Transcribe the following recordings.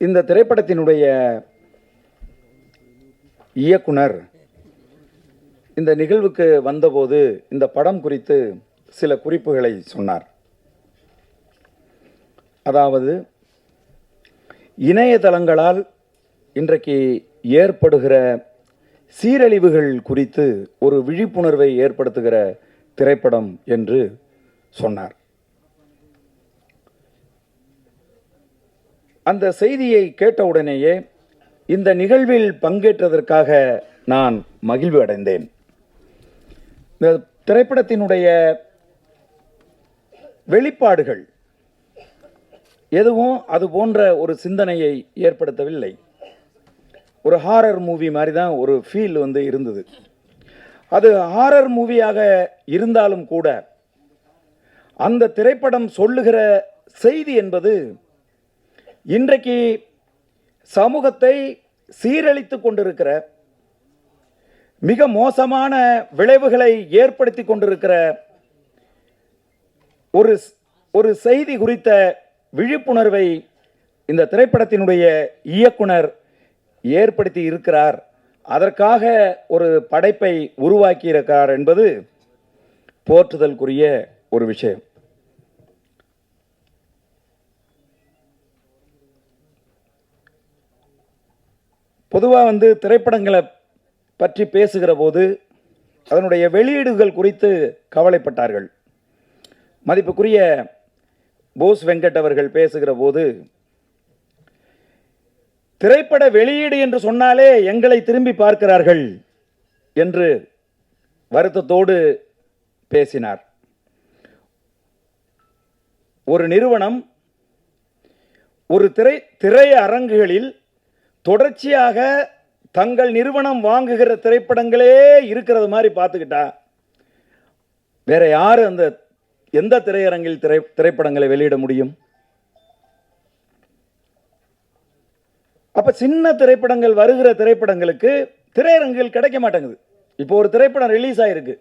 இந்த திரைப்படத்தினுடைய இயக்குனர் இந்த நிகழ்வுக்கு வந்தபோது இந்த படம் குறித்து சில குறிப்புகளை சொன்னார். அதாவது, இணையதளங்களால் இன்றைக்கு ஏற்படுகிற சீரழிவுகள் குறித்து ஒரு விழிப்புணர்வை ஏற்படுத்துகிற திரைப்படம் என்று சொன்னார். அந்த செய்தியை கேட்டவுடனேயே இந்த நிகழ்வில் பங்கேற்றதற்காக நான் மகிழ்வு அடைந்தேன். இந்த திரைப்படத்தினுடைய வெளிப்பாடுகள் எதுவும் அது போன்ற ஒரு சிந்தனையை ஏற்படுத்தவில்லை. ஒரு ஹாரர் மூவி மாதிரி தான் ஒரு ஃபீல் இருந்தது. அது ஹாரர் மூவியாக இருந்தாலும் கூட அந்த திரைப்படம் சொல்லுகிற செய்தி என்பது இன்றைக்கு சமூகத்தை சீரழித்து கொண்டிருக்கிற, மிக மோசமான விளைவுகளை ஏற்படுத்தி கொண்டிருக்கிற ஒரு செய்தி குறித்த விழிப்புணர்வை இந்த திரைப்படத்தினுடைய இயக்குனர் ஏற்படுத்தி இருக்கிறார். அதற்காக ஒரு படைப்பை உருவாக்கி இருக்கிறார் என்பது போற்றுதலுக்குரிய ஒரு விஷயம். பொதுவாக திரைப்படங்களை பற்றி பேசுகிற போது அதனுடைய வெளியீடுகள் குறித்து கவலைப்பட்டார்கள். மதிப்புக்குரிய போஸ் வெங்கட் அவர்கள் பேசுகிற போது, திரைப்பட வெளியீடு என்று சொன்னாலே எங்களை திரும்பி பார்க்கிறார்கள் என்று வருத்தத்தோடு பேசினார். ஒரு நிறுவனம் ஒரு திரையரங்குகளில் தொடர்ச்சியாக தங்கள் நிறுவனம் வாங்குகிற திரைப்படங்களே இருக்கிறது மாதிரி பார்த்துக்கிட்டா வேற யாரு எந்த திரையரங்கில் திரைப்படங்களை வெளியிட முடியும்? அப்ப சின்ன திரைப்படங்கள் வருகிற திரைப்படங்களுக்கு திரையரங்குகள் கிடைக்க மாட்டேங்குது. இப்போ ஒரு திரைப்படம் ரிலீஸ் ஆயிருக்கு,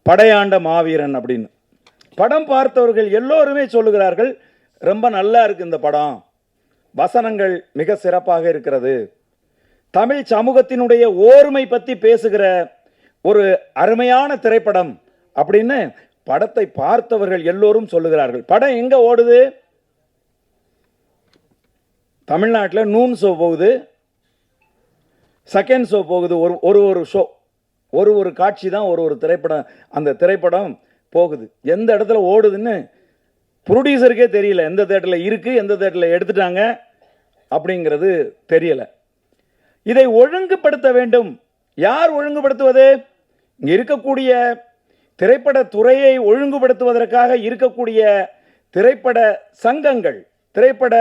படையாண்ட மாவீரன் அப்படின்னு. படம் பார்த்தவர்கள் எல்லோருமே சொல்லுகிறார்கள், ரொம்ப நல்லா இருக்கு இந்த படம், வசனங்கள் மிக சிறப்பாக இருக்கிறது, தமிழ் சமூகத்தினுடைய ஓர்மை பற்றி பேசுகிற ஒரு அருமையான திரைப்படம் அப்படின்னு படத்தை பார்த்தவர்கள் எல்லோரும் சொல்லுகிறார்கள். படம் எங்க ஓடுது? தமிழ்நாட்டில் நூன் ஷோ போகுது, செகண்ட் ஷோ போகுது. ஒரு ஷோ, ஒரு காட்சி தான் ஒரு திரைப்படம். அந்த திரைப்படம் போகுது, எந்த இடத்துல ஓடுதுன்னு ப்ரொடியூசருக்கே தெரியல. எந்த தேட்டரில் இருக்கு, எந்த தேட்டரில் எடுத்துட்டாங்க அப்படிங்கிறது தெரியல. இதை ஒழுங்குபடுத்த வேண்டும். யார் ஒழுங்குபடுத்துவது? இங்கே இருக்கக்கூடிய திரைப்பட துறையை ஒழுங்குபடுத்துவதற்காக இருக்கக்கூடிய திரைப்பட சங்கங்கள், திரைப்பட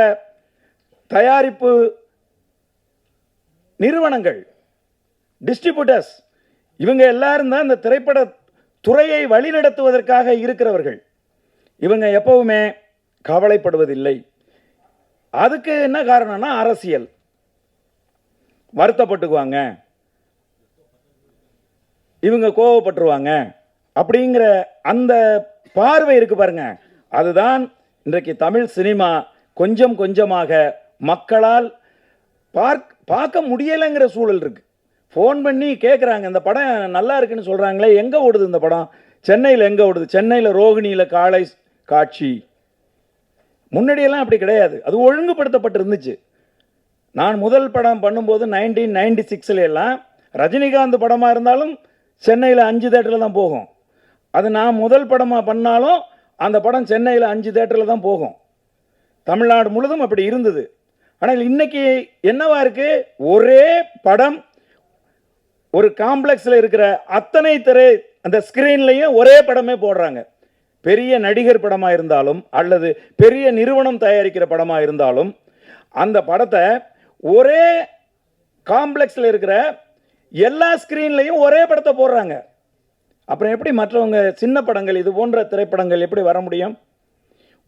தயாரிப்பு நிறுவனங்கள், டிஸ்ட்ரிபியூட்டர்ஸ், இவங்க எல்லாரும் தான் இந்த திரைப்பட துறையை வழிநடத்துவதற்காக இருக்கிறவர்கள். இவங்க எப்பவுமே கவலைப்படுவதில்லை. அதுக்கு என்ன காரணம்னா அரசியல். வருத்தப்பட்டுக்குவாங்க, இவங்க கோவப்பட்டுருவாங்க அப்படிங்கிற அந்த பார்வை இருக்கு பாருங்க. அதுதான் இன்றைக்கு தமிழ் சினிமா கொஞ்சம் கொஞ்சமாக மக்களால் பார்க்க முடியலைங்கிற சூழல் இருக்கு. ஃபோன் பண்ணி கேட்குறாங்க, இந்த படம் நல்லா இருக்குன்னு சொல்றாங்களே, எங்க ஓடுது இந்த படம்? சென்னையில் எங்க ஓடுது? சென்னையில் ரோகிணியில் காலை காட்சி. முன்னாடியெல்லாம் அப்படி கிடையாது, அது ஒழுங்குபடுத்தப்பட்டு இருந்துச்சு. நான் முதல் படம் பண்ணும்போது 1996 எல்லாம் ரஜினிகாந்த் படமாக இருந்தாலும் சென்னையில் 5 தேட்டரில் தான் போகும். அது நான் முதல் படமாக பண்ணாலும் அந்த படம் சென்னையில் 5 தேட்டரில் தான் போகும். தமிழ்நாடு முழுதும் அப்படி இருந்தது. ஆனால் இன்னைக்கு என்னவா இருக்கு? ஒரே படம் ஒரு காம்ப்ளெக்ஸில் இருக்கிற அத்தனை அந்த ஸ்கிரீன்லையும் ஒரே படமே போடுறாங்க. பெரிய நடிகர் படமாக இருந்தாலும் அல்லது பெரிய நிறுவனம் தயாரிக்கிற படமாக இருந்தாலும் அந்த படத்தை ஒரே காம்ப்ளெக்ஸில் இருக்கிற எல்லா ஸ்கிரீன்லையும் ஒரே படத்தை போடுறாங்க. அப்புறம் எப்படி மற்றவங்க சின்ன படங்கள், இது போன்ற திரைப்படங்கள் எப்படி வர முடியும்?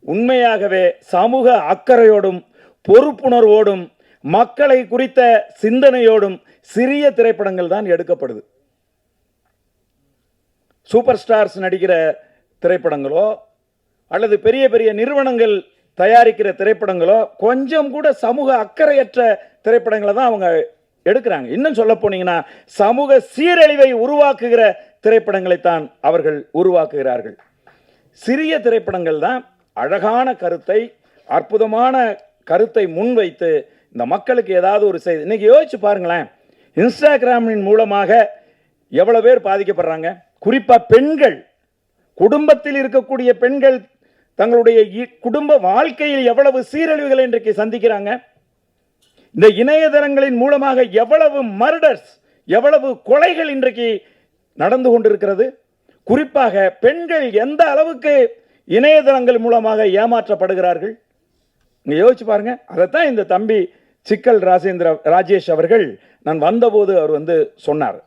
உண்மையாகவே சமூக அக்கறையோடும் பொறுப்புணர்வோடும் மக்களை குறித்த சிந்தனையோடும் சிறிய திரைப்படங்கள் தான் எடுக்கப்படுது. சூப்பர் ஸ்டார்ஸ் நடிக்கிற திரைப்படங்களோ அல்லது பெரிய பெரிய நிறுவனங்கள் தயாரிக்கிற திரைப்படங்களோ கொஞ்சம் கூட சமூக அக்கறையற்ற திரைப்படங்களை தான் அவங்க எடுக்கிறாங்க. இன்னும் சொல்ல போனீங்கன்னா சமூக சீரழிவை உருவாக்குகிற திரைப்படங்களைத்தான் அவர்கள் உருவாக்குகிறார்கள். சிறிய திரைப்படங்கள் தான் அழகான கருத்தை, அற்புதமான கருத்தை முன்வைத்து இந்த மக்களுக்கு ஏதாவது ஒரு செய்தி. இன்னைக்கு யோசிச்சு பாருங்களேன், இன்ஸ்டாகிராமின் மூலமாக எவ்வளவு பேர் பாதிக்கப்படுறாங்க. குறிப்பா பெண்கள், குடும்பத்தில் இருக்கக்கூடிய பெண்கள் தங்களுடைய குடும்ப வாழ்க்கையில் எவ்வளவு சீரழிவுகளை இன்றைக்கு சந்திக்கிறாங்க. இந்த இணையதளங்களின் மூலமாக எவ்வளவு மர்டர்ஸ், எவ்வளவு கொலைகள் இன்றைக்கு நடந்து கொண்டிருக்கிறது. குறிப்பாக பெண்கள் எந்த அளவுக்கு இணையதளங்கள் மூலமாக ஏமாற்றப்படுகிறார்கள் யோசிச்சு பாருங்க. அதைத்தான் இந்த தம்பி சிக்கல் ராஜேஷ் அவர்கள் நான் வந்தபோது அவர் வந்து சொன்னார்.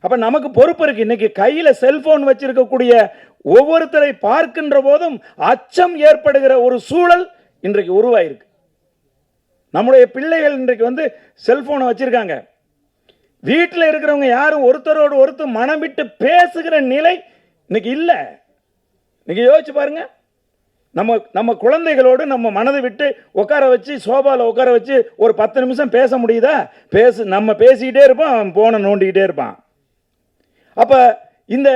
அப்ப நமக்கு பொறுப்பு இருக்கு. இன்னைக்கு கையில செல்போன் வச்சிருக்கக்கூடிய ஒவ்வொருத்தரை பார்க்கின்ற போதும் அச்சம் ஏற்படுகிற ஒரு சூழல் இன்றைக்கு உருவாயிருக்கு. நம்முடைய பிள்ளைகள் இன்றைக்கு வந்து செல்போனை வச்சிருக்காங்க. வீட்டில் இருக்கிறவங்க யாரும் ஒருத்தரோடு ஒருத்தர் மனம் விட்டு பேசுகிற நிலை இன்னைக்கு இல்லை. இன்னைக்கு யோசிச்சு பாருங்க, நம்ம குழந்தைகளோடு நம்ம மனதை விட்டு உட்கார வச்சு சோபாவில் உட்கார வச்சு ஒரு 10 நிமிஷம் பேச முடியுதா? நம்ம பேசிக்கிட்டே இருப்போம், அவன் போனை நோண்டிக்கிட்டே இருப்பான். அப்ப இந்த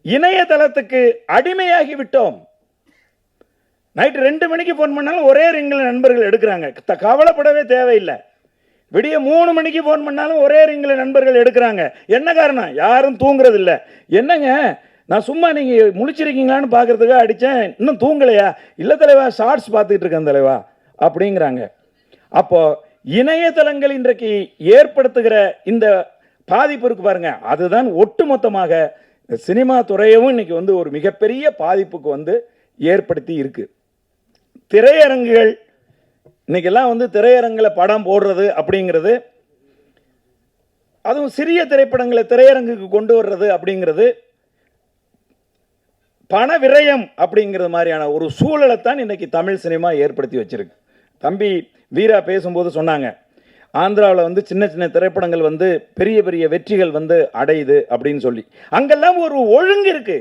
இணையதளத்துக்கு அடிமையாகி விட்டோம். நைட்டு 2 மணிக்கு போன் பண்ணாலும் ஒரே ரிங்கில் நண்பர்கள் எடுக்கிறாங்க. கவலைப்படவே தேவையில்லை. விடிய 3 மணிக்கு போன் பண்ணாலும் ஒரே ரிங்கில் நண்பர்கள் எடுக்கிறாங்க. என்ன காரணம்? யாரும் தூங்குறது இல்லை. என்னங்க, நான் சும்மா நீங்க முழிச்சிருக்கீங்களான்னு பார்க்கறதுக்காக அடித்தேன், இன்னும் தூங்கலையா? இல்லை தலைவா, ஷார்ட்ஸ் பார்த்துக்கிட்டு இருக்கேன் தலைவா அப்படிங்கிறாங்க. அப்போ இணையதளங்கள் இன்றைக்கு ஏற்படுத்துகிற இந்த பாதிப்பு இருக்கு பாருங்க, அதுதான் ஒட்டுமொத்தமாக சினிமா துறையவும் இன்னைக்கு வந்து ஒரு மிகப்பெரிய பாதிப்புக்கு வந்து ஏற்படுத்தி இருக்கு. திரையரங்குகள் இன்னைக்கெல்லாம் வந்து திரையரங்கில் படம் போடுறது அப்படிங்கிறது, அதுவும் சிறிய திரைப்படங்களை திரையரங்குக்கு கொண்டு வர்றது அப்படிங்கிறது பண விரயம் அப்படிங்கிறது மாதிரியான ஒரு சூழலை தான் இன்னைக்கு தமிழ் சினிமா ஏற்படுத்தி வச்சிருக்கு. தம்பி வீரா பேசும்போது சொன்னாங்க, ஆந்திராவில் வந்து சின்ன சின்ன திரைப்படங்கள் வந்து பெரிய பெரிய வெற்றிகள் வந்து அடையுது அப்படின்னு சொல்லி. அங்கெல்லாம் ஒரு ஒழுங்கு இருக்கு.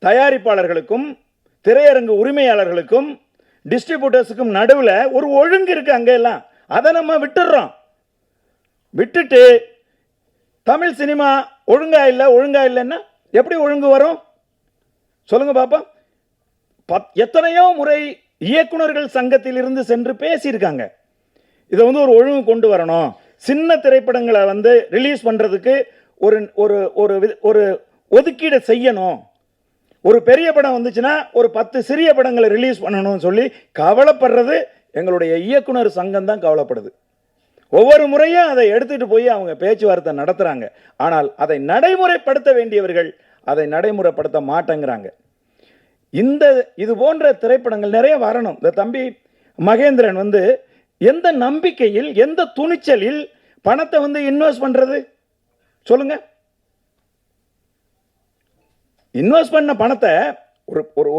தயாரிப்பாளர்களுக்கும் திரையரங்கு உரிமையாளர்களுக்கும் டிஸ்ட்ரிபியூட்டர்ஸுக்கும் நடுவில் ஒரு ஒழுங்கு இருக்கு அங்கெல்லாம். அதை நம்ம விட்டுடுறோம். விட்டுட்டு தமிழ் சினிமா ஒழுங்கா இல்லைன்னா எப்படி ஒழுங்கு வரும் சொல்லுங்க பாப்பா. எத்தனையோ முறை இயக்குனர்கள் சங்கத்தில் இருந்து சென்று பேசியிருக்காங்க. இதை வந்து ஒரு ஒழுங்கு கொண்டு வரணும், சின்ன திரைப்படங்களை வந்து ரிலீஸ் பண்றதுக்கு ஒரு ஒரு ஒரு ஒதுக்கீடு செய்யணும், ஒரு பெரிய படம் வந்துச்சுன்னா ஒரு 10 சிறிய படங்களை ரிலீஸ் பண்ணணும்னு சொல்லி கவலைப்படுறது எங்களுடைய இயக்குனர் சங்கம் தான் கவலைப்படுது. ஒவ்வொரு முறையும் அதை எடுத்துட்டு போய் அவங்க பேச்சுவார்த்தை நடத்துறாங்க. ஆனால் அதை நடைமுறைப்படுத்த வேண்டியவர்கள் அதை நடைமுறைப்படுத்த மாட்டேங்கிறாங்க. இது போன்ற திரைப்படங்கள் நிறைய வரணும். இந்த தம்பி மகேந்திரன் வந்து எந்த நம்பிக்கையில், எந்த துணிச்சலில் பணத்தை வந்து இன்வெஸ்ட் பண்றது சொல்லுங்க. இன்வெஸ்ட் பண்ண பணத்தை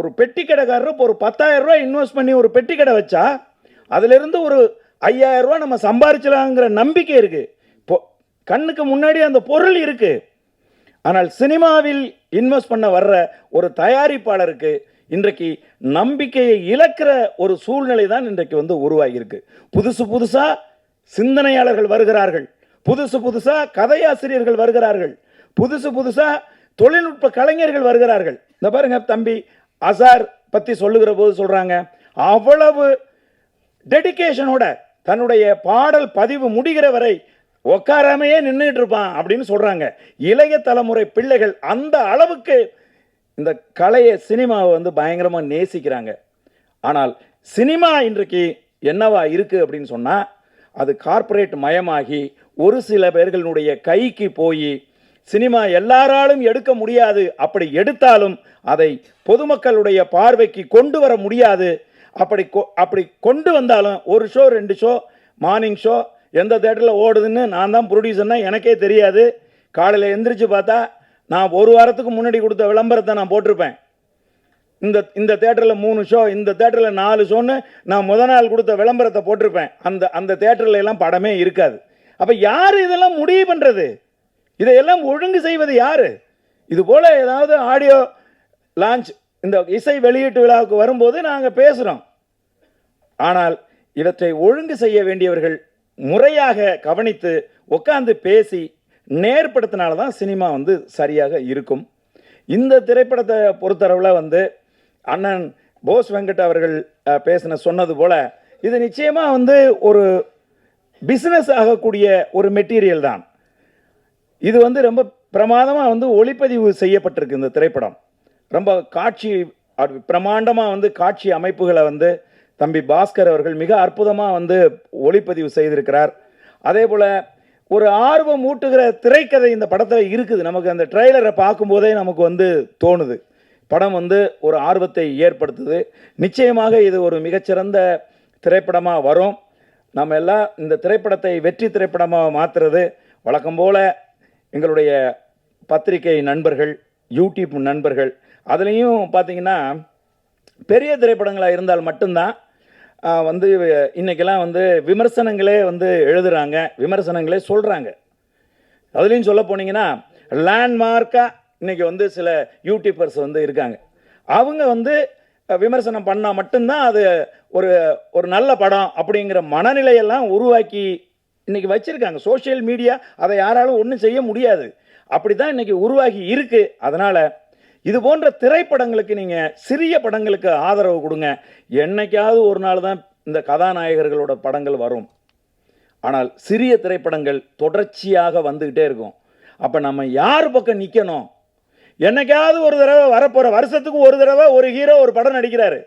ஒரு பெட்டி கடைக்காரர் ஒரு 10,000 ரூபாய் இன்வெஸ்ட் பண்ணி ஒரு பெட்டி கடை வச்சா அதுல இருந்து ஒரு 5,000 ரூபாய் நம்ம சம்பாதிச்சலாங்கிற நம்பிக்கை இருக்கு. கண்ணுக்கு முன்னாடி அந்த பொருள் இருக்கு. ஆனால் சினிமாவில் இன்வெஸ்ட் பண்ண வர்ற ஒரு தயாரிப்பாளருக்கு இன்றைக்கு நம்பிக்கையை இழக்கிற ஒரு சூழ்நிலை தான் இன்றைக்கு வந்து உருவாகி இருக்கு. புதுசா சிந்தனையாளர்கள் வருகிறார்கள், புதுசா கதையாசிரியர்கள் வருகிறார்கள், புதுசா தொழில்நுட்ப கலைஞர்கள் வருகிறார்கள். இந்த பாருங்க, தம்பி அசார் பத்தி சொல்லுகிற போது சொல்றாங்க, அவ்வளவு டெடிகேஷனோட தன்னுடைய பாடல் பதிவு முடிகிற வரை உட்காராமையே நின்றுட்டு இருப்பான் அப்படின்னு சொல்றாங்க. இளைய தலைமுறை பிள்ளைகள் அந்த அளவுக்கு இந்த கலையை, சினிமாவை வந்து பயங்கரமா நேசிக்கிறாங்க. ஆனால் சினிமா இன்றைக்கு என்னவா இருக்கு அப்படின்னு சொன்னா, அது கார்ப்பரேட் மயமாகி ஒரு சில பேர்களுடைய கைக்கு போய் சினிமா எல்லாராலும் எடுக்க முடியாது. அப்படி எடுத்தாலும் அதை பொதுமக்களுடைய பார்வைக்கு கொண்டு வர முடியாது. அப்படி கொண்டு வந்தாலும் ஒரு ஷோ 2 ஷோ மார்னிங் ஷோ எந்த தேட்டரில் ஓடுதுன்னு நான் தான் ப்ரொடியூசர்னா எனக்கே தெரியாது. காலையில் எந்திரிச்சு பார்த்தா நான் ஒரு வாரத்துக்கு முன்னாடி கொடுத்த விளம்பரத்தை நான் போட்டிருப்பேன். இந்த தேட்டரில் 3 ஷோ, இந்த தேட்டரில் 4 ஷோன்னு நான் முதல் நாள் கொடுத்த விளம்பரத்தை போட்டிருப்பேன். அந்த தேட்டரில் எல்லாம் படமே இருக்காது. அப்போ யார் இதெல்லாம் முடிவு பண்ணுறது? இதையெல்லாம் ஒழுங்கு செய்வது யாரு? இது போல ஏதாவது ஆடியோ லான்ச், இந்த இசை வெளியீட்டு விழாவுக்கு வரும்போது நாங்கள் பேசுகிறோம். ஆனால் இவற்றை ஒழுங்கு செய்ய வேண்டியவர்கள் முறையாக கவனித்து உட்கார்ந்து பேசி நேர்படுத்தினால தான் சினிமா வந்து சரியாக இருக்கும். இந்த திரைப்படத்தை பொறுத்தளவில் வந்து அண்ணன் போஸ் வெங்கட் அவர்கள் சொன்னது போல இது நிச்சயமாக வந்து ஒரு பிஸ்னஸ் ஆகக்கூடிய ஒரு மெட்டீரியல் தான். இது வந்து ரொம்ப பிரமாதமாக வந்து ஒளிப்பதிவு செய்யப்பட்டிருக்கு. இந்த திரைப்படம் ரொம்ப பிரமாண்டமாக வந்து காட்சி அமைப்புகளை வந்து தம்பி பாஸ்கர் அவர்கள் மிக அற்புதமாக வந்து ஒளிப்பதிவு செய்திருக்கிறார். அதே போல் ஒரு ஆர்வம் ஊட்டுகிற திரைக்கதை இந்த படத்தில் இருக்குது. நமக்கு அந்த ட்ரெய்லரை பார்க்கும்போதே நமக்கு வந்து தோணுது. படம் வந்து ஒரு ஆர்வத்தை ஏற்படுத்துது. நிச்சயமாக இது ஒரு மிகச்சிறந்த திரைப்படமாக வரும். நம்ம எல்லாம் இந்த திரைப்படத்தை வெற்றி திரைப்படமாக மாற்றுறது வழக்கம் போல் எங்களுடைய பத்திரிகை நண்பர்கள், யூடியூப் நண்பர்கள், அதுலேயும் பார்த்திங்கன்னா பெரிய திரைப்படங்களாக இருந்தால் மட்டும்தான் வந்து இன்றைக்கெல்லாம் வந்து விமர்சனங்களே வந்து எழுதுகிறாங்க, விமர்சனங்களே சொல்கிறாங்க. அதுலேயும் சொல்ல போனீங்கன்னா லேண்ட்மார்க்காக இன்றைக்கி வந்து சில யூடியூபர்ஸ் வந்து இருக்காங்க. அவங்க வந்து விமர்சனம் பண்ணால் மட்டும்தான் அது ஒரு ஒரு நல்ல படம் அப்படிங்கிற மனநிலையெல்லாம் உருவாக்கி இன்றைக்கி வச்சுருக்காங்க. சோஷியல் மீடியா அதை யாராலும் ஒன்றும் செய்ய முடியாது. அப்படி தான் இன்றைக்கி உருவாகி இருக்குது. அதனால் இது போன்ற திரைப்படங்களுக்கு நீங்கள் சிறிய படங்களுக்கு ஆதரவு கொடுங்க. என்னைக்காவது ஒரு நாள் தான் இந்த கதாநாயகர்களோட படங்கள் வரும். ஆனால் சிறிய திரைப்படங்கள் தொடர்ச்சியாக வந்துக்கிட்டே இருக்கும். அப்போ நம்ம யார் பக்கம் நிற்கணும்? என்னைக்காவது ஒரு தடவை வரப்போகிற வருஷத்துக்கு ஒரு தடவை ஒரு ஹீரோ ஒரு படம் நடிக்கிறாரு.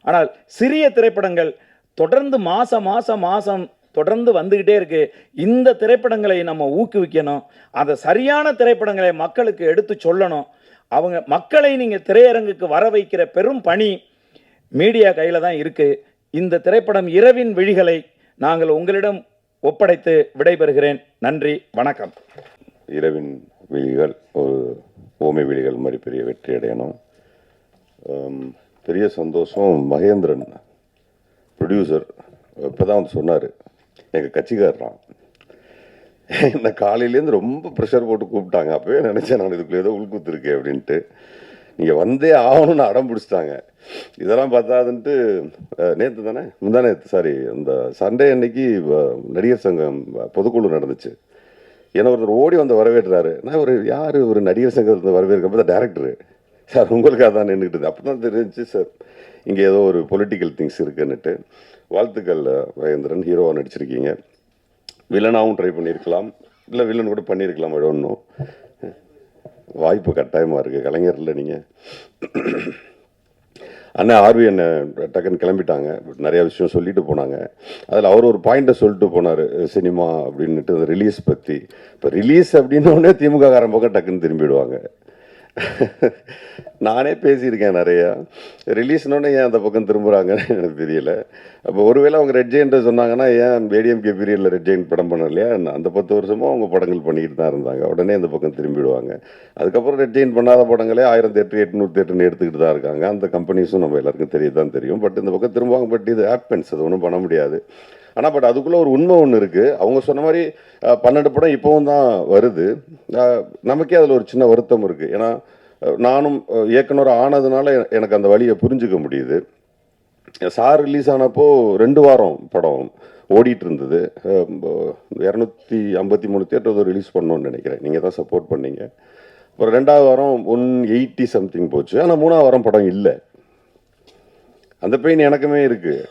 ஆனால் சிறிய திரைப்படங்கள் தொடர்ந்து மாதம் தொடர்ந்து வந்துக்கிட்டே இருக்கு. இந்த திரைப்படங்களை நம்ம ஊக்குவிக்கணும். அந்த சரியான திரைப்படங்களை மக்களுக்கு எடுத்து சொல்லணும். அவங்க மக்களை நீங்கள் திரையரங்குக்கு வர வைக்கிற பெரும் பணி மீடியா கையில் தான் இருக்குது. இந்த திரைப்படம் இரவின் விழிகளை நாங்கள் உங்களிடம் ஒப்படைத்து விடைபெறுகிறேன். நன்றி, வணக்கம். இரவின் விழிகள் ஒரு ஓமை விழிகள் மாதிரி பெரிய வெற்றி அடையணும். பெரிய சந்தோஷம். மகேந்திரன் ப்ரொடியூசர் இப்போ தான் வந்து சொன்னார், எங்கள் கட்சிக்காரரான். இந்த காலையிலேருந்து ரொம்ப ப்ரெஷர் போட்டு கூப்பிட்டாங்க. அப்போவே நினச்சேன் நான் இதுக்குள்ளே ஏதோ உள்குத்துருக்கேன் அப்படின்ட்டு. நீங்கள் வந்தே ஆகணும்னு அடம் பிடிச்சிட்டாங்க. இதெல்லாம் பார்த்தாதுன்ட்டு நேற்று தானே சாரி அந்த சண்டே அன்னைக்கு நடிகர் சங்கம் பொதுக்குழு நடந்துச்சு. ஏன்னா ஒருத்தர் ஓடி வந்து வரவேற்றாரு. நான் யார் ஒரு நடிகர் சங்கத்தில் வரவேற்கிறப்ப தான் டேரக்டரு சார் உங்களுக்காக தான் நின்றுக்கிட்டு. அப்போ தான் தெரிஞ்சிச்சு சார் இங்கே ஏதோ ஒரு பொலிட்டிக்கல் திங்ஸ் இருக்குன்னுட்டு. வாழ்த்துக்கள் மகேந்திரன், ஹீரோவாக நடிச்சிருக்கீங்க. வில்லனாகவும் ட்ரை பண்ணியிருக்கலாம், இல்லை வில்லன் கூட பண்ணியிருக்கலாம். ஒன்றும் வாய்ப்பு கட்டாயமாக இருக்குது. கலைஞரில் நீங்கள் அண்ணன் ஆர்வி என்ன டக்குன்னு கிளம்பிட்டாங்க. நிறையா விஷயம் சொல்லிட்டு போனாங்க. அதில் அவர் ஒரு பாயிண்ட்டை சொல்லிட்டு போனார் சினிமா அப்படின்ட்டு, அந்த ரிலீஸ் பற்றி. இப்போ ரிலீஸ் அப்படின்னோடனே திமுக காரன் பக்கம் டக்குன்னு திரும்பிடுவாங்க. நானே பேசியிருக்கேன் நிறையா. ரிலீஸ்னோடனே ஏன் அந்த பக்கம் திரும்புகிறாங்கன்னு எனக்கு தெரியல. அப்போ ஒருவேளை அவங்க ரெட் ஜெயின்ட் சொன்னாங்கன்னா ஏன் ஏடிஎம்கே பீரியடில் ரெட் ஜெயின்ட் படம் பண்ணலையா? அந்த 10 வருஷமும் அவங்க படங்கள் பண்ணிக்கிட்டு தான் இருந்தாங்க. உடனே அந்த பக்கம் திரும்பிடுவாங்க. அதுக்கப்புறம் ரெட் ஜெயின்ட் பண்ணாத படங்களே 1000 தேட்டர் 800 தேட்டர்னு எடுத்துக்கிட்டு தான் இருக்காங்க. அந்த கம்பெனிஸும் நம்ம எல்லாருக்கும் தெரியதான் தெரியும். பட் இந்த பக்கம் திரும்புவாங்க. பட் இது ஹேப்பன்ஸ், அது ஒன்றும் பண்ண முடியாது. ஆனால் பட் அதுக்குள்ளே ஒரு உண்மை ஒன்று இருக்குது. அவங்க சொன்ன மாதிரி 12 படம் இப்போவும் தான் வருது. நமக்கே அதில் ஒரு சின்ன வருத்தம் இருக்குது. ஏன்னா நானும் இயக்குனர் ஆனதுனால எனக்கு அந்த வழியை புரிஞ்சுக்க முடியுது. சார் ரிலீஸ் ஆனப்போ 2 வாரம் படம் ஓடிட்டு இருந்தது. 253 தேட்டர் ரிலீஸ் பண்ணோன்னு நினைக்கிறேன். நீங்கள் தான் சப்போர்ட் பண்ணீங்க. அப்புறம் 2வது வாரம் 180 சம்திங் போச்சு. ஆனால் 3வது வாரம் படம் இல்லை. அந்த பெயின் எனக்குமே இருக்குது.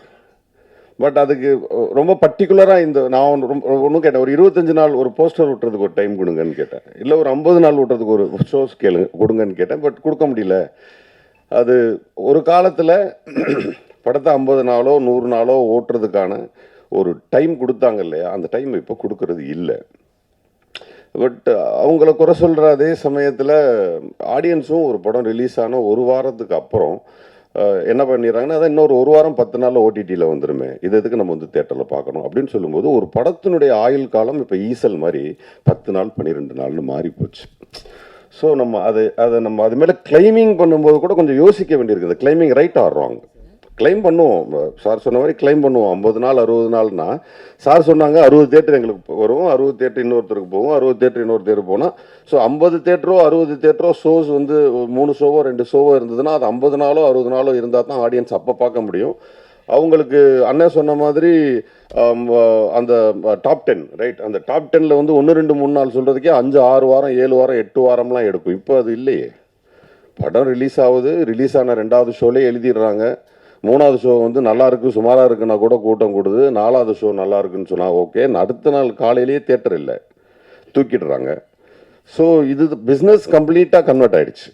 பட் அதுக்கு ரொம்ப பர்டிகுலராக இந்த நான் ஒன்றும் கேட்டேன், ஒரு 25 நாள் ஒரு போஸ்டர் விட்டுறதுக்கு ஒரு டைம் கொடுங்கன்னு கேட்டேன். இல்லை ஒரு 50 நாள் விட்டுறதுக்கு ஒரு ஷோஸ் கொடுங்கன்னு கேட்டேன். பட் கொடுக்க முடியல. அது ஒரு காலத்தில் படத்தை 50 நாளோ 100 நாளோ ஓட்டுறதுக்கான ஒரு டைம் கொடுத்தாங்க இல்லையா? அந்த டைம் இப்போ கொடுக்கறது இல்லை. பட் அவங்கள குறை சொல்கிற அதே சமயத்தில் ஆடியன்ஸும் ஒரு படம் ரிலீஸ் ஆன ஒரு வாரத்துக்கு அப்புறம் என்ன பண்ணிடுறாங்கன்னா, அதான் இன்னொரு 1 வாரம் 10 நாளில் ஓடிடியில் வந்துருமே, இது எதுக்கு நம்ம வந்து தேட்டரில் பார்க்கணும் அப்படின்னு சொல்லும்போது ஒரு படத்தினுடைய ஆயுள் காலம் இப்போ ஈசல் மாதிரி 10 நாள் 12 நாள்னு மாறி போச்சு. ஸோ நம்ம அதை நம்ம அது மேலே கிளைமிங் பண்ணும்போது கூட கொஞ்சம் யோசிக்க வேண்டியிருக்குது. Claiming right or wrong? Claim பண்ணுவோம். சார் சொன்ன மாதிரி கிளைம் பண்ணுவோம். 50 நாள் 60 நாள்னா சார் சொன்னாங்க 60 தேட்டர் எங்களுக்கு வரும், 60 தேட்டர் இன்னொருத்தருக்கு போகும், 60 தேட்டர் இன்னொரு தேட்டர் போனால், ஸோ 50 தேட்டரோ 60 தேட்டரோ ஷோஸ் வந்து 3 ஷோவோ 2 ஷோவோ இருந்ததுன்னா அது 50 நாளோ 60 நாளோ இருந்தால் தான் ஆடியன்ஸ் அப்போ பார்க்க முடியும். அவங்களுக்கு அண்ணன் சொன்ன மாதிரி அந்த டாப் 10 ரைட், அந்த டாப் 10ல வந்து 1 2 3 நாள் சொல்றதுக்கே 5 6 வாரம் 7 வாரம் 8 வாரம்லாம் எடுக்கும். இப்போ அது இல்லையே. படம் ரிலீஸ் ஆகுது, ரிலீஸ் ஆன 2வது ஷோலே எழுதிடுறாங்க. 3வது ஷோ வந்து நல்லா இருக்கு சுமாராக இருக்குன்னா கூட கூட்டம் கூடுது. 4வது ஷோ நல்லா இருக்குன்னு சொன்னால் ஓகே, அடுத்த நாள் காலையிலேயே தேட்டர் இல்லை, தூக்கிடுறாங்க. ஸோ இது பிஸ்னஸ் கம்ப்ளீட்டாக கன்வெர்ட் ஆயிடுச்சு,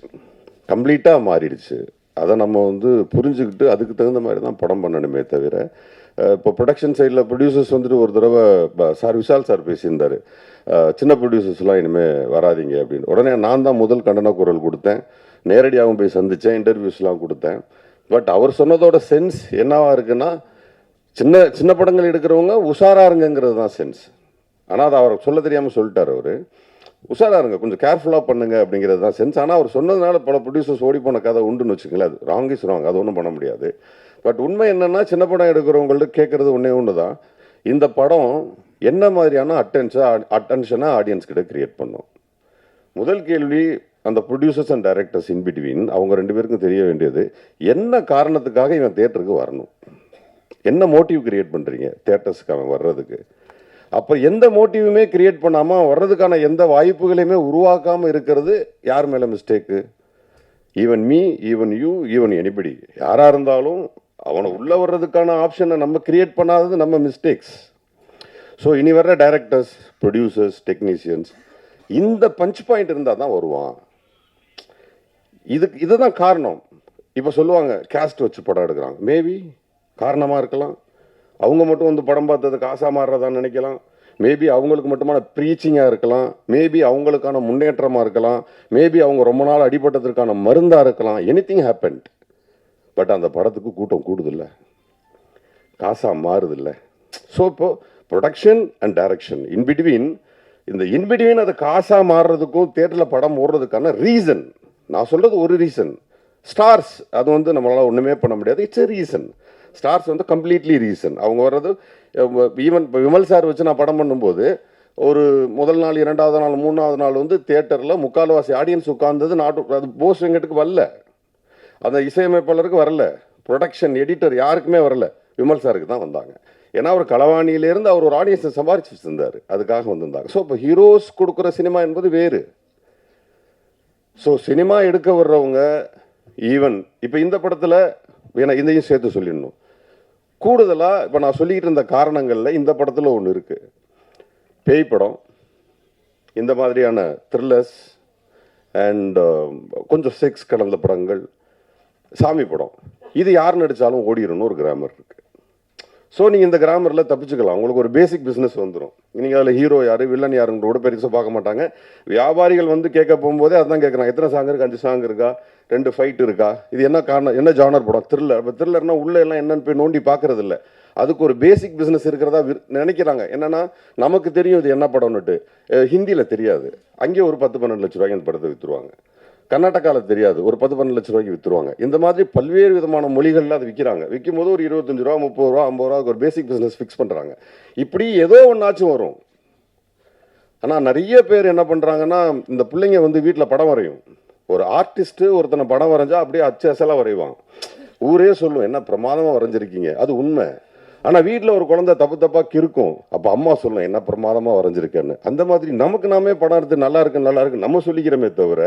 கம்ப்ளீட்டாக மாறிடுச்சு. அதை நம்ம வந்து புரிஞ்சுக்கிட்டு அதுக்கு தகுந்த மாதிரி தான் படம் பண்ணணுமே தவிர, இப்போ ப்ரொடக்ஷன் சைடில் ப்ரொடியூசர்ஸ் வந்துட்டு ஒரு தடவை சார் விஷால் சார் பேசியிருந்தார், சின்ன ப்ரொடியூசர்ஸ்லாம் இனிமேல் வராதிங்க அப்படின்னு. உடனே நான் தான் முதல் கண்டன குரல் கொடுத்தேன், நேரடியாகவும் போய் சந்தித்தேன், இன்டர்வியூஸ்லாம் கொடுத்தேன். பட் அவர் சொன்னதோட சென்ஸ் என்னவா இருக்குன்னா, சின்ன சின்ன படங்கள் எடுக்கிறவங்க உஷாராக இருங்கிறது தான் சென்ஸ். ஆனால் அதை அவர் சொல்ல தெரியாமல் சொல்லிட்டார். அவர் உஷாராக இருங்க, கொஞ்சம் கேர்ஃபுல்லாக பண்ணுங்க அப்படிங்கிறது தான் சென்ஸ். ஆனால் அவர் சொன்னதுனால பல ப்ரொடியூசர்ஸ் ஓடி போன கதை உண்டுன்னு வச்சுங்களேன். அது ராங் இஸ் ராங், அது ஒன்றும் பண்ண முடியாது. பட் உண்மை என்னென்னா, சின்ன படம் எடுக்கிறவங்கள்ட்ட கேட்குறது ஒன்று தான், இந்த படம் என்ன மாதிரியான அட்டென்ஷனை ஆடியன்ஸ் கிட்ட கிரியேட் பண்ணும். முதல் கேள்வி, அந்த producers and directors in between அவங்க 2 பேருக்கும் தெரிய வேண்டியது, என்ன காரணத்துக்காக இவன் தியேட்டருக்கு வரணும், என்ன மோட்டிவ் கிரியேட் பண்ணுறீங்க தியேட்டர்ஸ்க்கு அவன் வர்றதுக்கு. அப்போ எந்த மோட்டிவுமே கிரியேட் பண்ணாமல் வர்றதுக்கான எந்த வாய்ப்புகளையுமே உருவாக்காமல் இருக்கிறது யார் மேலே mistake? Even me, even you, even anybody, யாராக இருந்தாலும் அவனை உள்ளே வர்றதுக்கான ஆப்ஷனை நம்ம கிரியேட் பண்ணாதது நம்ம மிஸ்டேக்ஸ். ஸோ இனி வர்ற டைரக்டர்ஸ், ப்ரொடியூசர்ஸ், டெக்னீஷியன்ஸ் இந்த பஞ்ச் பாயிண்ட் இருந்தால் தான் வருவான். இதுதான் காரணம். இப்போ சொல்லுவாங்க கேஸ்ட் வச்சு படம் எடுக்கிறாங்க, மேபி காரணமாக இருக்கலாம். அவங்க மட்டும் வந்து படம் பார்த்ததுக்கு ஆசா மாறுறதான்னு நினைக்கலாம். மேபி அவங்களுக்கு மட்டுமான ப்ரீச்சிங்காக இருக்கலாம், மேபி அவங்களுக்கான முன்னேற்றமாக இருக்கலாம், மேபி அவங்க ரொம்ப நாள் அடிபட்டதற்கான மருந்தாக இருக்கலாம். Anything happened. பட் அந்த படத்துக்கு கூட்டம் கூடுதில்ல, காசா மாறுதில்ல. ஸோ இப்போ ப்ரொடக்ஷன் அண்ட் டைரக்ஷன் இன்பிட்வீன், இந்த இன்பிட்வீன் அது காசா மாறுறதுக்கும் தியேட்டரில் படம் ஓடுறதுக்கான ரீசன், நான் சொல்றது ஒரு ரீசன். ஸ்டார்ஸ் அது வந்து நம்மளால் ஒன்றுமே பண்ண முடியாது, இட்ஸ் எ ரீசன். ஸ்டார்ஸ் வந்து கம்ப்ளீட்லி ரீசன். அவங்க வர்றது ஈவன் இப்போ விமல் சார் வச்சு நான் படம் பண்ணும்போது, ஒரு முதல் நாள் 2வது நாள் 3வது நாள் வந்து தியேட்டரில் முக்கால்வாசி ஆடியன்ஸ் உட்கார்ந்தது அது போஸ் வெங்கட்டுக்கு வரல, அந்த இசையமைப்பாளருக்கு வரல, ப்ரொடக்ஷன் எடிட்டர் யாருக்குமே வரல, விமல் சாருக்கு தான் வந்தாங்க. ஏன்னா அவர் களவாணியிலேருந்து அவர் ஒரு ஆடியன்ஸை சம்பாரிச்சு வச்சிருந்தார், அதுக்காக வந்திருந்தாங்க. ஸோ இப்போ ஹீரோஸ் கொடுக்குற சினிமா என்பது வேறு. ஸோ சினிமா எடுக்க வர்றவங்க ஈவன் இப்போ இந்த படத்தில் ஏன்னா இதையும் சேர்த்து சொல்லிடணும், கூடுதலாக இப்போ நான் சொல்லிக்கிட்டு இருந்த காரணங்களில் இந்த படத்தில் ஒன்று இருக்குது. பேய் படம், இந்த மாதிரியான த்ரில்லர்ஸ் அண்ட் கொஞ்சம் செக்ஸ் கலந்த படங்கள், சாமி படம், இது யார் நடித்தாலும் ஓடிடணும்னு ஒரு கிராமர் இருக்குது. ஸோ நீங்கள் இந்த கிராமரில் தப்பிச்சுக்கலாம், உங்களுக்கு ஒரு பேசிக் பிஸ்னஸ் வந்துடும். நீங்கள் அதில் ஹீரோ யார் வில்லன் யாருன்ற கூட பெருசாக பார்க்க மாட்டாங்க. வியாபாரிகள் வந்து கேட்க போகும்போதே அதுதான் கேட்குறாங்க, எத்தனை சாங் இருக்குது, 5 சாங் இருக்கா, 2 ஃபைட் இருக்கா, இது என்ன காரணம், என்ன ஜானர் படம், த்ரில்லர். இப்போ த்ரில்லர்னா உள்ளே எல்லாம் என்னன்னு போய் நோண்டி பார்க்கறது இல்லை, அதுக்கு ஒரு பேசிக் பிஸ்னஸ் இருக்கிறதா நினைக்கிறாங்க. என்னன்னா நமக்கு தெரியும் இது என்ன படம்னுட்டு, ஹிந்தியில் தெரியாது, அங்கேயே ஒரு 10-12 லட்ச ரூபாய்க்கு அந்த படத்தை விற்றுருவாங்க. கர்நாடகாவில் தெரியாது, ஒரு 10-12 லட்ச ரூபாய்க்கு விற்றுருவாங்க. இந்த மாதிரி பல்வேறு விதமான மொழிகளில் அது விற்கிறாங்க. விற்கும் போது ஒரு 25 ரூபா 30 ரூபா 50 ரூபா ஒரு பேசிக் பிஸ்னஸ் ஃபிக்ஸ் பண்ணுறாங்க. இப்படி ஏதோ ஒன்றாச்சும் வரும். ஆனால் நிறைய பேர் என்ன பண்ணுறாங்கன்னா, இந்த பிள்ளைங்க வந்து வீட்டில் படம் வரையும், ஒரு ஆர்டிஸ்ட்டு ஒருத்தனை படம் வரைஞ்சா அப்படியே அச்சு அசலாக வரைவான், ஊரே சொல்லும் என்ன பிரமாதமாக வரைஞ்சிருக்கீங்க, அது உண்மை. ஆனால் வீட்டில் ஒரு குழந்தை தப்பாக கிறுக்கும், அப்போ அம்மா சொல்லும் என்ன பிரமாதமாக வரைஞ்சிருக்கேன்னு. அந்த மாதிரி நமக்கு நாமே படம் எடுத்து நல்லா இருக்கு நம்ம சொல்லிக்கிறோமே தவிர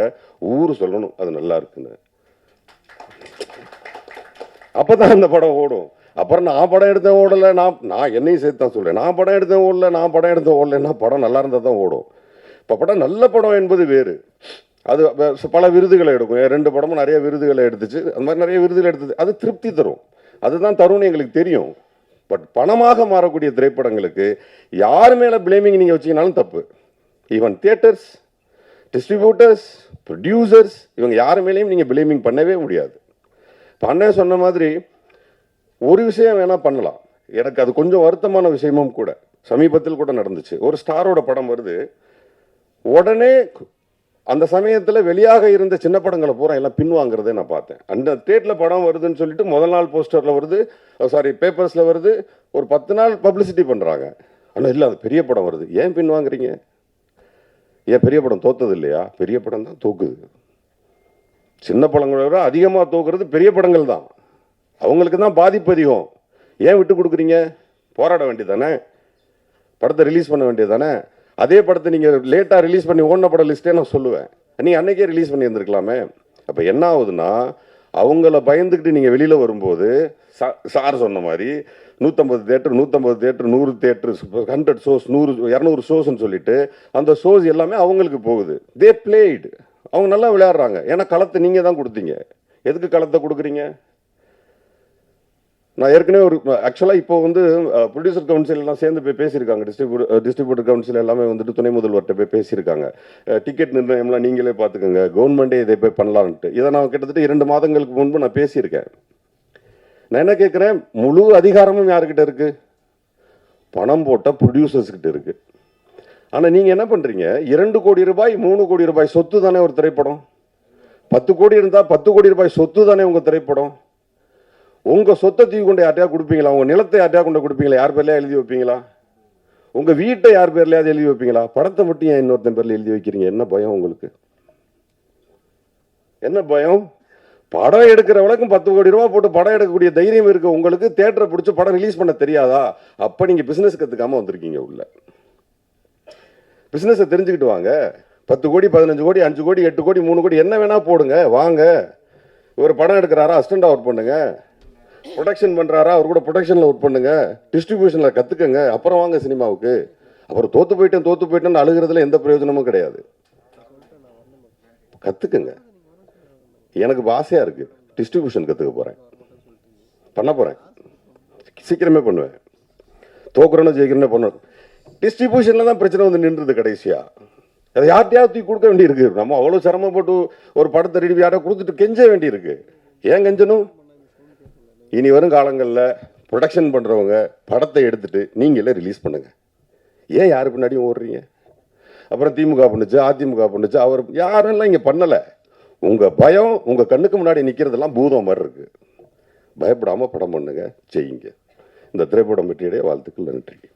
ஊர் சொல்லணும் அது நல்லா இருக்குன்னு. அப்போ தான் அந்த படம் ஓடும். அப்புறம் நான் படம் எடுத்தேன் ஓடலை, நான் என்னையும் சேர்த்து தான் சொல்கிறேன், நான் படம் எடுத்தேன் ஓடலைன்னா படம் நல்லா இருந்தால் தான் ஓடும். இப்போ படம் நல்ல படம் என்பது வேறு, அது பல விருதுகளை எடுக்கும். 2 படமும் நிறைய விருதுகளை எடுத்துச்சு, அந்த மாதிரி நிறைய விருதுகளை எடுத்தது, அது திருப்தி தரும், அதுதான் தரும்னு எங்களுக்கு தெரியும். பட் பணமாக மாறக்கூடிய திரைப்படங்களுக்கு யார் மேலே பிளேமிங் நீங்கள் வச்சிங்கனாலும் தப்பு. ஈவன் தியேட்டர்ஸ், டிஸ்ட்ரிபியூட்டர்ஸ், ப்ரொடியூசர்ஸ், இவங்க யார் மேலேயும் நீங்கள் பிளேமிங் பண்ணவே முடியாது. பண்ண சொன்ன மாதிரி ஒரு விஷயம் வேணால் பண்ணலாம், எனக்கு அது கொஞ்சம் வருத்தமான விஷயமும் கூட. சமீபத்தில் கூட நடந்துச்சு, ஒரு ஸ்டாரோட படம் வருது, உடனே அந்த சமயத்தில் வெளியாக இருந்த சின்ன படங்களை பூரா எல்லாம் பின்வாங்கிறதே நான் பார்த்தேன். அந்த ஸ்டேட்டில் படம் வருதுன்னு சொல்லிட்டு முதல் நாள் போஸ்டரில் வருது, பேப்பர்ஸில் வருது, ஒரு 10 நாள் பப்ளிசிட்டி பண்ணுறாங்க. ஆனால் இல்லை அது பெரிய படம் வருது, ஏன் பின்வாங்குறீங்க? ஏன் பெரிய படம் தோத்தது இல்லையா? பெரிய படம் தான் தோக்குது. சின்ன படங்களை விட அதிகமாக தோக்குறது பெரிய படங்கள் தான், அவங்களுக்கு தான் பாதிப்பு அதிகம். ஏன் விட்டு கொடுக்குறீங்க? போராட வேண்டியதானே, படத்தை ரிலீஸ் பண்ண வேண்டியதானே. அதே படத்தை நீங்கள் லேட்டாக ரிலீஸ் பண்ணி ஓடின படம் லிஸ்ட்டே நான் சொல்லுவேன், நீங்கள் அன்னைக்கே ரிலீஸ் பண்ணி இருந்திருக்கலாமே. அப்போ என்ன ஆகுதுன்னா, அவங்கள பயந்துக்கிட்டு நீங்கள் வெளியில் வரும்போது சார் சொன்ன மாதிரி 150 தேட்டர் 100 தேட்டர் 100 ஷோஸ் 200 ஷோஸ்ன்னு சொல்லிட்டு அந்த ஷோஸ் எல்லாமே அவங்களுக்கு போகுது. தே பிளேடு, அவங்க நல்லா விளையாடுறாங்க. ஏன்னா களத்தை நீங்கள் தான் கொடுத்தீங்க. எதுக்கு களத்தை கொடுக்குறீங்க? நான் ஏற்கனவே ஒரு ஆக்சுவலாக இப்போ வந்து ப்ரொடியூசர் கவுன்சில் எல்லாம் சேர்ந்து போய் பேசியிருக்காங்க. டிஸ்ட்ரிபியூட்டர் கவுன்சில் எல்லாமே வந்துட்டு துணை முதல்வர்கிட்ட போய் பேசியிருக்காங்க. டிக்கெட் நிர்ணயம்லாம் நீங்களே பார்த்துக்கோங்க, கவர்மெண்ட்டே இதை போய் பண்ணலான்ட்டு. இதை நான் கிட்டத்தட்ட 2 மாதங்களுக்கு முன்பு நான் பேசியிருக்கேன். நான் என்ன கேட்குறேன், முழு அதிகாரமும் யாருக்கிட்ட இருக்கு? பணம் போட்ட ப்ரொடியூசர்ஸ் கிட்ட இருக்கு. ஆனால் நீங்கள் என்ன பண்ணுறீங்க, 2 கோடி ரூபாய் 3 கோடி ரூபாய் சொத்து தானே ஒரு திரைப்படம். 10 கோடி இருந்தால் 10 கோடி ரூபாய் சொத்து தானே உங்கள் திரைப்படம். உங்கள் சொத்தை தூக்கி கொண்டு யார்ட்டையா கொடுப்பீங்களா? உங்கள் நிலத்தை யார்ட்டையா கொண்டு கொடுப்பீங்களா? யார் பேர்லையா எழுதி வைப்பீங்களா? உங்கள் வீட்டை யார் பேர்லையாவது எழுதி வைப்பீங்களா? படத்தை மட்டும் ஏன் இன்னொருத்தன் பேரில் எழுதி வைக்கிறீங்க? என்ன பயம் உங்களுக்கு? என்ன பயம்? படம் எடுக்கிற வழக்கம் 10 கோடி ரூபா போட்டு படம் எடுக்கக்கூடிய தைரியம் இருக்கு உங்களுக்கு. தியேட்டரை பிடிச்சி படம் ரிலீஸ் பண்ண தெரியாதா? அப்போ நீங்கள் பிஸ்னஸ் கற்றுக்காமல் வந்திருக்கீங்க உள்ள. பிஸ்னஸை தெரிஞ்சுக்கிட்டு வாங்க. 10 கோடி 15 கோடி 5 கோடி 8 கோடி 3 கோடி என்ன வேணா போடுங்க, வாங்க. ஒரு படம் எடுக்கிறாரா, அசிஸ்டண்டாக ஒர்க் பண்ணுங்க. ப்ரொடக்ஷன் பண்ணுறாரா, அவர் கூட ப்ரொடக்ஷனில் ஒர்க் பண்ணுங்க. டிஸ்ட்ரிபியூஷனில் கற்றுக்கங்க, அப்புறம் வாங்க சினிமாவுக்கு. அப்புறம் தோற்று போயிட்டேன்னு அழுகிறதுல எந்த பிரயோஜனமும் கிடையாது. கற்றுக்குங்க. எனக்கு ஆசையாக இருக்குது, டிஸ்ட்ரிபியூஷன் கற்றுக்க போகிறேன், பண்ண போகிறேன், சீக்கிரமே பண்ணுவேன். தோக்குறோன்னு ஜெயிக்கிறேன்னு பண்ணுவேன். டிஸ்ட்ரிபியூஷனில் தான் பிரச்சனை வந்து நின்றுது கடைசியாக. அதை யார்ட்டையாவது தூக்கி கொடுக்க வேண்டியிருக்கு. நம்ம அவ்வளோ சிரமப்பட்டு ஒரு படத்தை ரெடி யார்ட்டா கொடுத்துட்டு கெஞ்ச வேண்டியிருக்கு. ஏன் கெஞ்சணும்? இனி வரும் காலங்களில் ப்ரொடக்ஷன் பண்ணுறவங்க படத்தை எடுத்துட்டு நீங்களே ரிலீஸ் பண்ணுங்க. ஏன் யார் பின்னாடியும் ஓடுறீங்க? அப்புறம் திமுக பண்ணுச்சு, அதிமுக பண்ணுச்சு, அவர் யாரெல்லாம் இங்கே பண்ணலை. உங்கள் பயம் உங்கள் கண்ணுக்கு முன்னாடி நிற்கிறதெல்லாம் பூதம் மாதிரி இருக்கு. பயப்படாமல் படம் பண்ணுங்க, செய்யுங்க. இந்த திரைப்படம் வெற்றியடைய வாழ்த்துக்கள். நன்றி.